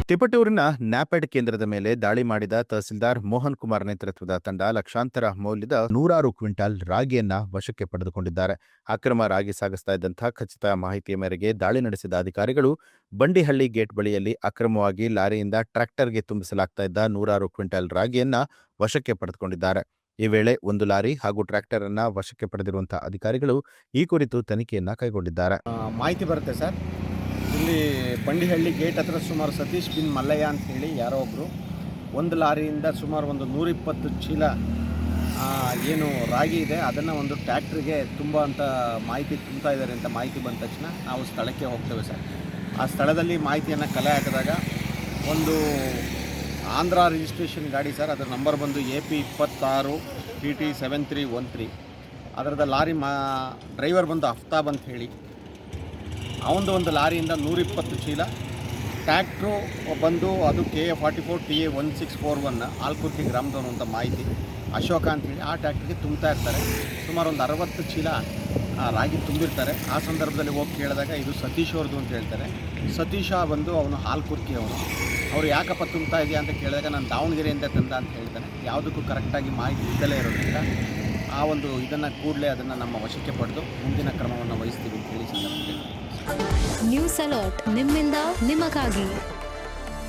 ತಿಪಟೂರಿನ ನ್ಯಾಪೆಡ್ ಕೇಂದ್ರದ ಮೇಲೆ ದಾಳಿ ಮಾಡಿದ ತಹಸೀಲ್ದಾರ್ ಮೋಹನ್ ಕುಮಾರ್ ನೇತೃತ್ವದ ತಂಡ ಲಕ್ಷಾಂತರ ಮೌಲ್ಯದ 100 ಕ್ವಿಂಟಾಲ್ ರಾಗಿಯನ್ನ ವಶಕ್ಕೆ ಪಡೆದುಕೊಂಡಿದ್ದಾರೆ. ಅಕ್ರಮ ರಾಗಿ ಸಾಗಿಸ್ತಾ ಇದ್ದಂತಹ ಖಚಿತ ಮಾಹಿತಿಯ ಮೇರೆಗೆ ದಾಳಿ ನಡೆಸಿದ ಅಧಿಕಾರಿಗಳು ಬಂಡಿಹಳ್ಳಿ ಗೇಟ್ ಬಳಿಯಲ್ಲಿ ಅಕ್ರಮವಾಗಿ ಲಾರಿಯಿಂದ ಟ್ರ್ಯಾಕ್ಟರ್ಗೆ ತುಂಬಿಸಲಾಗ್ತಾ ಇದ್ದ 100 ಕ್ವಿಂಟಾಲ್ ರಾಗಿಯನ್ನ ವಶಕ್ಕೆ ಪಡೆದುಕೊಂಡಿದ್ದಾರೆ. ಈ ವೇಳೆ ಒಂದು ಲಾರಿ ಹಾಗೂ ಟ್ರ್ಯಾಕ್ಟರ್ ಅನ್ನ ವಶಕ್ಕೆ ಪಡೆದಿರುವಂತಹ ಅಧಿಕಾರಿಗಳು ಈ ಕುರಿತು ತನಿಖೆಯನ್ನ ಕೈಗೊಂಡಿದ್ದಾರೆ. ಮಾಹಿತಿ ಬರುತ್ತೆ ಸರ್. ಇಲ್ಲಿ ಬಂಡಿಹಳ್ಳಿ ಗೇಟ್ ಹತ್ರ ಸುಮಾರು ಸತೀಶ್ ಬಿನ್ ಮಲ್ಲಯ್ಯ ಅಂತ ಹೇಳಿ ಯಾರೋ ಒಬ್ಬರು ಒಂದು ಲಾರಿಯಿಂದ ಸುಮಾರು ಒಂದು 120 ಚೀಲ ಏನು ರಾಗಿ ಇದೆ ಅದನ್ನು ಒಂದು ಟ್ಯಾಕ್ಟ್ರಿಗೆ ತುಂಬ ಅಂತ ಮಾಹಿತಿ ತುಂಬ್ತಾ ಇದ್ದಾರೆ ಅಂತ ಮಾಹಿತಿ ಬಂದ ತಕ್ಷಣ ನಾವು ಸ್ಥಳಕ್ಕೆ ಹೋಗ್ತೇವೆ ಸರ್. ಆ ಸ್ಥಳದಲ್ಲಿ ಮಾಹಿತಿಯನ್ನು ಕಲೆ ಹಾಕಿದಾಗ ಒಂದು ಆಂಧ್ರ ರಿಜಿಸ್ಟ್ರೇಷನ್ ಗಾಡಿ ಸರ್, ಅದರ ನಂಬರ್ ಬಂದು AP 26 PT 7313. ಅದರದ ಲಾರಿ ಡ್ರೈವರ್ ಬಂದು ಅಫ್ತಾಬ್ ಅಂತ ಹೇಳಿ, ಅವನದು ಒಂದು ಲಾರಿಯಿಂದ 120 ಚೀಲ, ಟ್ಯಾಕ್ಟ್ರು ಬಂದು ಅದು KA 44 TA 1641 ಆಲ್ಕುರ್ತಿ ಗ್ರಾಮದವನು ಅಂತ ಮಾಹಿತಿ, ಅಶೋಕ ಅಂತೇಳಿ ಆ ಟ್ಯಾಕ್ಟ್ರಿಗೆ ತುಂಬ್ತಾ ಇರ್ತಾರೆ. ಸುಮಾರು ಒಂದು 60 ಚೀಲ ರಾಗಿ ತುಂಬಿರ್ತಾರೆ. ಆ ಸಂದರ್ಭದಲ್ಲಿ ಹೋಗಿ ಕೇಳಿದಾಗ ಇದು ಸತೀಶ್ ಅವ್ರದ್ದು ಅಂತ ಹೇಳ್ತಾರೆ. ಸತೀಶ ಬಂದು ಅವನು ಹಾಲ್ಕುರ್ಕಿ ಅವರು ಯಾಕಪ್ಪ ತುಂಬ್ತಾ ಇದೆಯಾ ಅಂತ ಕೇಳಿದಾಗ ನಾನು ದಾವಣಗೆರೆಯಿಂದ ತಂದ ಅಂತ ಹೇಳ್ತಾನೆ. ಯಾವುದಕ್ಕೂ ಕರೆಕ್ಟಾಗಿ ಮಾಹಿತಿ ಇದ್ದಲೇ ಇರೋದ್ರಿಂದ ಆ ಒಂದು ಇದನ್ನು ಕೂಡಲೇ ಅದನ್ನು ನಮ್ಮ ವಶಕ್ಕೆ ಪಡೆದು ಮುಂದಿನ ಕ್ರಮವನ್ನು ವಹಿಸ್ತೀವಿ ಅಂತ ಹೇಳಿ ಸಂದರ್ಭದಲ್ಲಿ ನ್ಯೂಸ್ ಅಲರ್ಟ್ ನಿಮ್ಮಿಂದ ನಿಮಗಾಗಿ.